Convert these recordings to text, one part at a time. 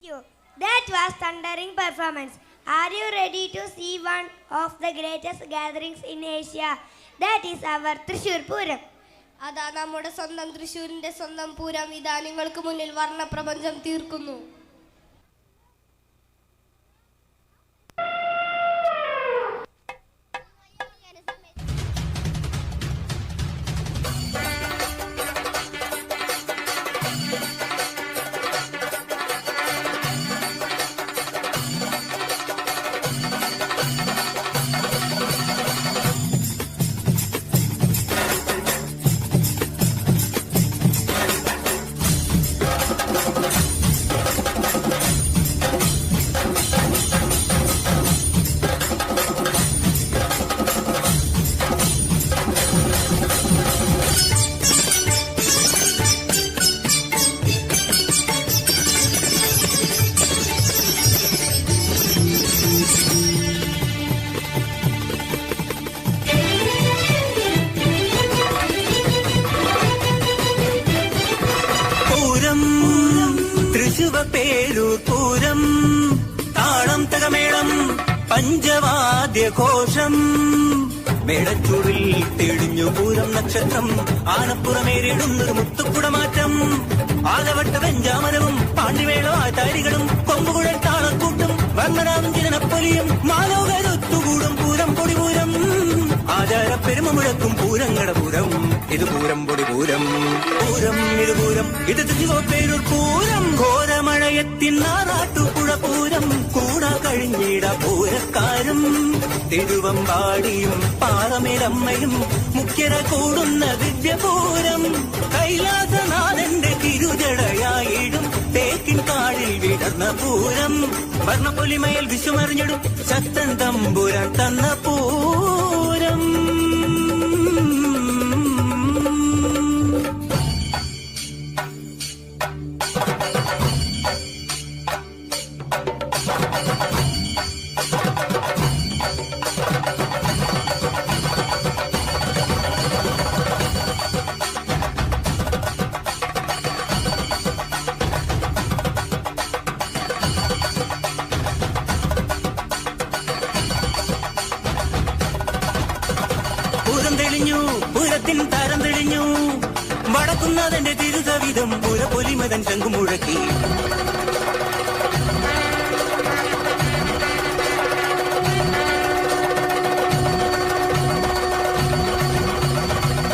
you. That was thundering performance. Are you ready to see one of the greatest gatherings in Asia? That is our Thrissur Puram. അതാ നമ്മുടെ സ്വന്തം തൃശ്ശൂരിന്റെ സ്വന്തം പൂരം ഇതാ നിങ്ങൾക്ക് മുന്നിൽ വർണ്ണപ്രപഞ്ചം തീർക്കുന്നു. പേരൂർ പൂരം താളം തകമേളം പഞ്ചവാദ്യഘോഷം മേളച്ചൂടിൽ തെളിഞ്ഞു പൂരം നക്ഷത്രം ആനപ്പുറമേറിടുന്നൊരു മുത്തുക്കുടമാറ്റം ആലവട്ട വെഞ്ചാമരവും പാണ്ടിമേള താരികളും കൊമ്പുകുഴൽ താളക്കൂട്ടും വർണ്ണനാവും ജനപ്പൊലിയും മാലോകരൊത്തുകൂടും പൂരം പൊടിപൂരം ആചാര പെരുമ മുഴക്കും പൂരങ്ങട പൂരം ഇത് പൂരം പൊടി പൂരം പൂരം ഇത് പൂരം ഇത് പേരൂർ പൂരം ഘോരമഴയത്തിൻ നാറാട്ടുപുഴ പൂരം കൂടാ കഴിഞ്ഞിട പൂരക്കാരും തിരുവമ്പാടിയും പാറമേലമ്മയും മുഖ്യര കൂടുന്ന ദിവ്യപൂരം കൈലാസനാഥന്റെ തിരുജടയായിടും തേക്കിൻ കാടിൽ വിടർന്ന പൂരം വർണ്ണപ്പൊലിമയിൽ വിശ്വമറിഞ്ഞിടും ശക്തൻ തമ്പുരാൻ തന്ന പൂരം. പൂരം തെളിഞ്ഞു പൂരത്തിൻ താരം തെളിഞ്ഞു വടക്കുന്നതിന്റെ തിരുസവിധം പൂരപ്പൊലിമതൻ ശംഖുമുഴക്കി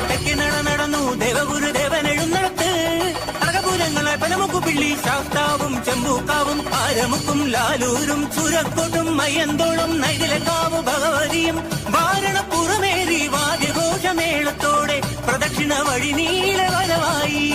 തെക്കെ നടന്നു ദേവഗുരുദേവൻ എഴുന്നള്ളത്ത് അഴകപൂരങ്ങളായി പനമുക്കുപിള്ളി ശാസ്താവും ചെമ്പൂക്കാവും ആരമുക്കും ലാലൂരും ചുരക്കോട്ടും മയ്യന്തോളും നൈതിലക്കാവ് ഭഗവതിയും വാരണപ്പുറമേറി വാദ്യഘോഷമേളത്തോടെ പ്രദക്ഷിണ വഴി നീലവനമായി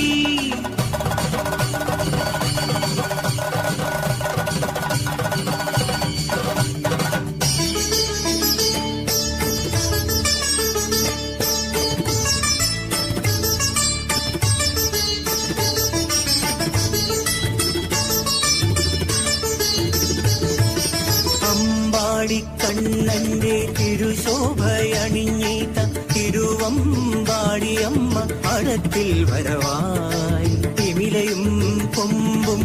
കണ്ണന്റെ തിരുശോഭയണിഞ്ഞീത്ത തിരുവമ്പാടിയമ്മ അടത്തിൽ വരവായി തിമിലയും കൊമ്പും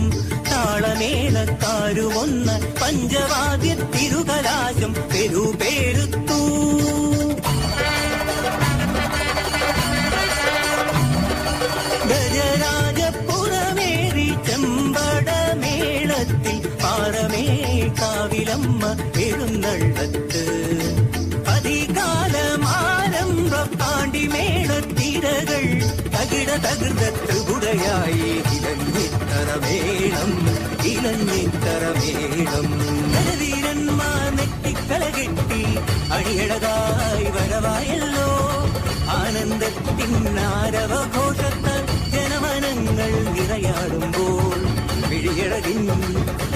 താളമേളക്കാരുമൊന്ന പഞ്ചവാദ്യ തിരുകലാശം പെരുപേരുത്തു ഗജരാജപുറമേറി ചെമ്പടമേളത്തിൽ പാറമേ കാവിലമ്മ എഴുന്നള്ളത്ത് അധികാലമാരംഭ പാണ്ടിമേളത്തിരകൾ തകിട തകൃത ത്രിപുടയായി ഇലഞ്ഞിത്തറമേളം നരവീരന്മാർ നെറ്റിക്കളകെട്ടി അണിയഴകായി വരവായല്ലോ ആനന്ദത്തിൻ ആരവഘോഷത്താൽ ജനമനങ്ങൾ നിറയാടുമ്പോൾ വിഴിയഴകിൻ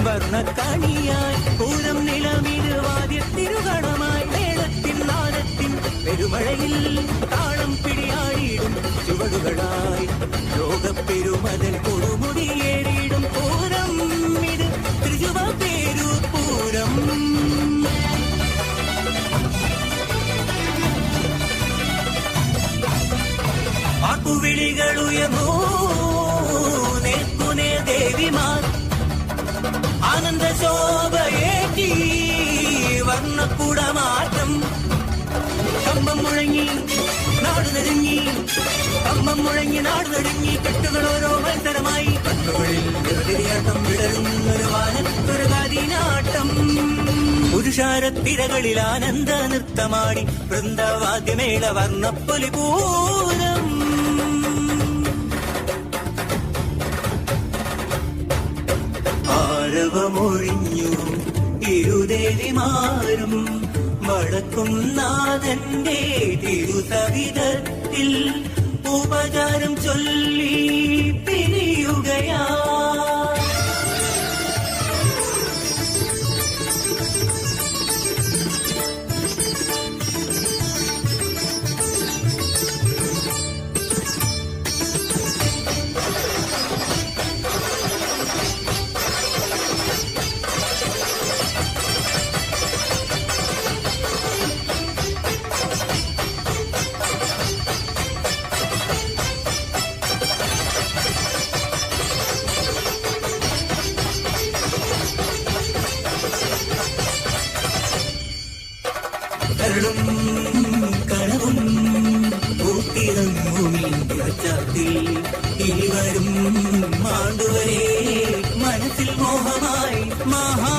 വർണ്ണക്കണിയായി പൂരം നിലമിരുവാദ്യത്തിരുകണമായി മേളത്തിൻ നാദത്തിൻ പെരുമഴയിൽ താളം പിടിയാടിയിടും ചുവടുകളായി ലോകപ്പെരുമതൽ കൊടുമുടിയേറിയിടും പൂരം ഇത് തൃശ്ശൂർ പൂരം. ആക്കുവിളികളുയർന്നു നേർക്കുനേ ദേവിമാർ ആനന്ദ ശോഭയേറ്റി വർണ്ണക്കുടമാറ്റം കമ്പം മുഴങ്ങി നാട് നെടുങ്ങി കമ്പം മുഴങ്ങി നാട് നെടുങ്ങി കെട്ടുകൾ ഓരോ മത്സരമായി കണ്ണുകളിൽ വിടരിയാട്ടം വിടരുന്നൊരു വാനത്തൊരു കാതിനാട്ടം പുരുഷാരത്തിരകളിൽ ആനന്ദ നൃത്തമാടി വൃന്ദവാദ്യമേള വർണ്ണപ്പൊലി പൂരം ആരവമൊഴിഞ്ഞു ഇരുദേവിമാരും വടക്കും നാഥന്റെ തിരുസവിധത്തിൽ ഉപചാരം ചൊല്ലി പിരിയുകയാ കരളും കനവും കൂട്ടിറങ്ങുമീച്ചാത്തിൽ ഇരുവരും മാണ്ടുവരെ മനസ്സിൽ മോഹമായി മഹാ